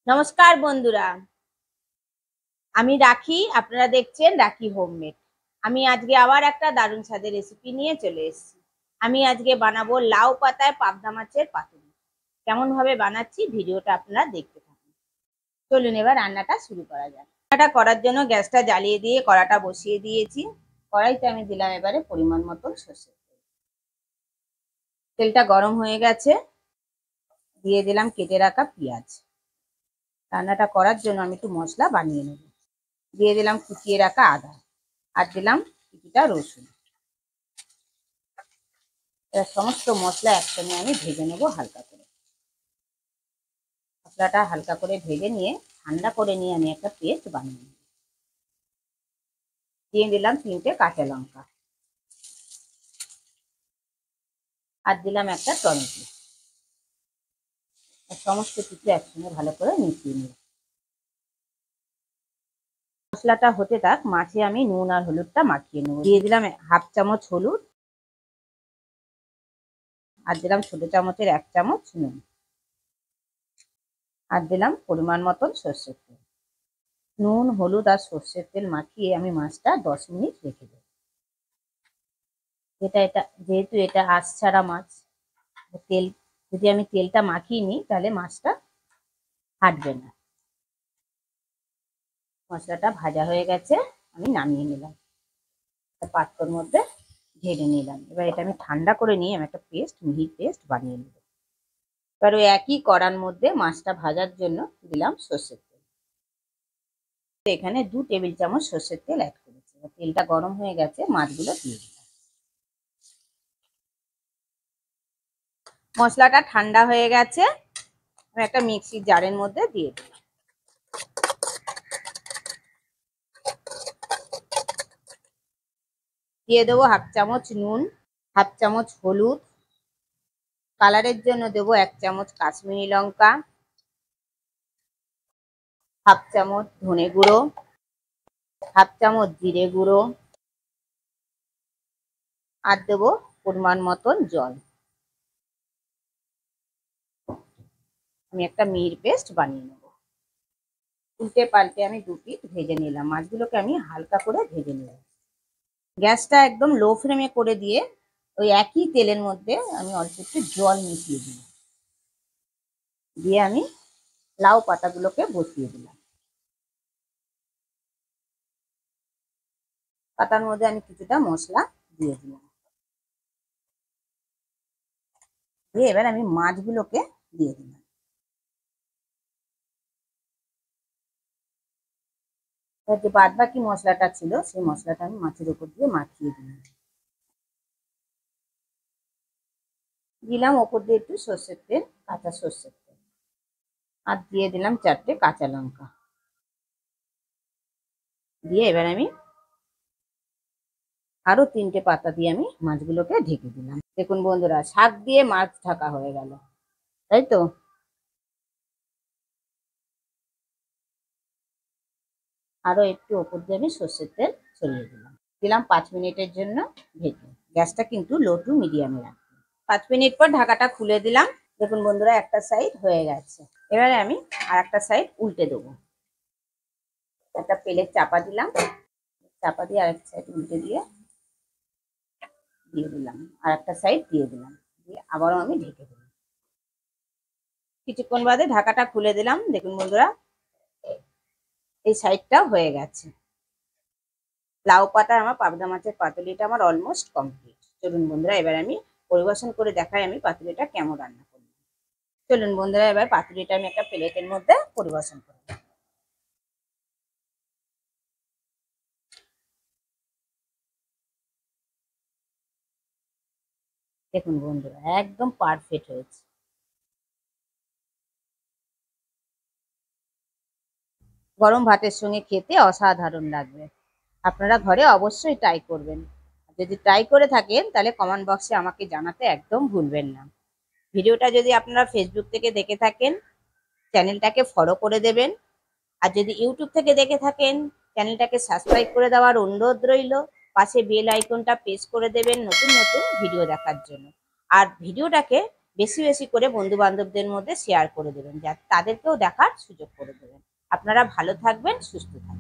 নমস্কার বন্ধুরা, আমি রাখি। আপনারা দেখছেন রাখি হোমমেড। আমি আজকে আবার একটা দারুণ স্বাদের রেসিপি নিয়ে চলে এসেছি। আমি আজকে বানাবো লাউ পাতায় পাবদা মাছের পাতুরি। কেমন ভাবে বানাচ্ছি ভিডিওটা আপনারা দেখতে থাকুন। চলুন এবার রান্নাটা শুরু করা যাক। রান্নাটা করার জন্য গ্যাসটা জ্বালিয়ে দিয়ে কড়াটা বসিয়ে দিয়েছি। কড়াইতে আমি দিলাম এবারে পরিমাণ মতন সর্ষের তেল। তেলটা গরম হয়ে গেছে, দিয়ে দিলাম কেটে রাখা পেঁয়াজ। রান্নাটা করার জন্য আমি একটু মশলা বানিয়ে নেব। দিয়ে দিলাম কুচিয়ে রাখা আদা, আর দিলাম কিছুটা রসুন। এবার সমস্ত মশলা একসঙ্গে আমি ভেজে নেবো হালকা করে। মশলাটা হালকা করে ভেজে নিয়ে ঠান্ডা করে নিয়ে আমি একটা পেস্ট বানিয়ে নেব। দিয়ে দিলাম 3টে কাঁচা লঙ্কা, আর দিলাম একটা টমেটো। সমস্ত কিছু একসঙ্গে ভালো করে মিশিয়ে নেব। মশলাটা হতে থাক, মাছে আমি নুন আর হলুদটা মাখিয়ে নেব। দিয়ে দিলাম 1/2 চামচ হলুদ, আর দিলাম ছোট চামচের 1 চামচ নুন, আর দিলাম পরিমাণ মতন সর্ষের তেল। নুন, হলুদ আর সর্ষের তেল মাখিয়ে আমি মাছটা 10 মিনিট রেখে দেব। যেহেতু এটা আঁশ ছাড়া মাছ, তেল যদি আমি তেলটা মাখিয়ে নিই তাহলে মাছটা ফাটবে না। মশলাটা ভাজা হয়ে গেছে, আমি নামিয়ে নিলাম। পাত্রর মধ্যে ঢেলে নিলাম। এবার এটা আমি ঠান্ডা করে নিয়ে আমি একটা মিহি পেস্ট বানিয়ে নেব। এবার ওই একই কড়ার মধ্যে মাছটা ভাজার জন্য দিলাম সর্ষের তেল। এখানে 2 টেবিল চামচ সর্ষের তেল অ্যাড করেছি। তেলটা গরম হয়ে গেছে, মাছগুলো দিয়ে দিলাম। মশলাটা ঠান্ডা হয়ে গেছে, আমি একটা মিক্সির জারের মধ্যে দিয়ে দিলাম। দিয়ে দেবো 1/2 চামচ নুন, 1/2 চামচ হলুদ, কালারের জন্য দেবো 1 চামচ কাশ্মীরি লঙ্কা, 1/2 চামচ ধনে গুঁড়ো, 1/2 চামচ জিরে গুঁড়ো, আর দেবো পরিমাণ মতন জল। আমি একটা মিহির পেস্ট বানিয়ে নেব। উল্টে পাল্টে আমি 2 পিঠ ভেজে নিলাম। মাছগুলোকে আমি হালকা করে ভেজে নিলাম। গ্যাসটা একদম লো ফ্লেমে করে দিয়ে ওই একই তেলের মধ্যে আমি অল্প একটু জল মিশিয়ে দিলাম। দিয়ে আমি লাউ পাতাগুলোকে বসিয়ে দিলাম। পাতার মধ্যে আমি কিছুটা মশলা দিয়ে দিলাম। দিয়ে এবার আমি মাছগুলোকে দিয়ে দিলাম। যে বাদ বাকি মশলাটা ছিল সেই মশলাটা আমি মাছের উপর দিয়ে মাখিয়ে দিলাম। দিলাম ওপর দিয়ে একটু সর্ষের তেল, কাঁচা সর্ষের তেল, আর দিয়ে দিলাম 4টে কাঁচা লঙ্কা। দিয়ে এবার আমি আরো 3টে পাতা দিয়ে আমি মাছগুলোকে ঢেকে দিলাম। দেখুন বন্ধুরা, শাক দিয়ে মাছ ঢাকা হয়ে গেল, তাই তো? আরো একটু ওপর দিয়ে আমি সর্ষের তেল ছড়িয়ে দিলাম। দিলাম 5 মিনিটের জন্য ভেজে। গ্যাসটা কিন্তু লো টু মিডিয়ামে রাখবো। 5 মিনিট পর ঢাকাটা খুলে দিলাম। দেখুন বন্ধুরা, একটা সাইড হয়ে গেছে। এবারে আমি আর একটা সাইড উল্টে দেবো। একটা প্লেট চাপা দিলাম, চাপা দিয়ে আরেকটা সাইড উল্টে দিয়ে দিলাম, আর একটা সাইড দিয়ে দিলাম, দিয়ে আবারও আমি ঢেকে দিলাম। কিছুক্ষণ বাদে ঢাকাটা খুলে দিলাম। দেখুন বন্ধুরা, এই সাইডটাও হয়ে গেছে। লাউ পাতা আমার পাবদা মাছের পাতুরিটা আমার অলমোস্ট কমপ্লিট। চলুন বন্ধুরা, এবার আমি পরিবেশন করে দেখাই আমি পাতুরিটা কেমন রান্না করব। চলুন বন্ধুরা, এবার পাতুরিটা আমি একটা প্লেটের মধ্যে পরিবেশন করব। দেখুন বন্ধুরা, একদম পারফেক্ট হয়েছে। গরম ভাতের সঙ্গে খেতে অসাধারণ লাগবে। আপনারা ঘরে অবশ্যই ট্রাই করবেন। যদি ট্রাই করে থাকেন তাহলে কমেন্ট বক্সে আমাকে জানাতে একদম ভুলবেন না। ভিডিওটা যদি আপনারা ফেসবুক থেকে দেখে থাকেন, চ্যানেলটাকে ফলো করে দেবেন। আর যদি ইউটিউব থেকে দেখে থাকেন, চ্যানেলটাকে সাবস্ক্রাইব করে দেওয়ার অনুরোধ রইল। পাশে বেল আইকনটা প্রেস করে দেবেন নতুন নতুন ভিডিও দেখার জন্য। আর ভিডিওটাকে বেশি বেশি করে বন্ধু বান্ধবদের মধ্যে শেয়ার করে দেবেন, যাতে তাদেরকেও দেখার সুযোগ করে দেবেন। আপনারা ভালো থাকবেন, সুস্থ থাকবেন।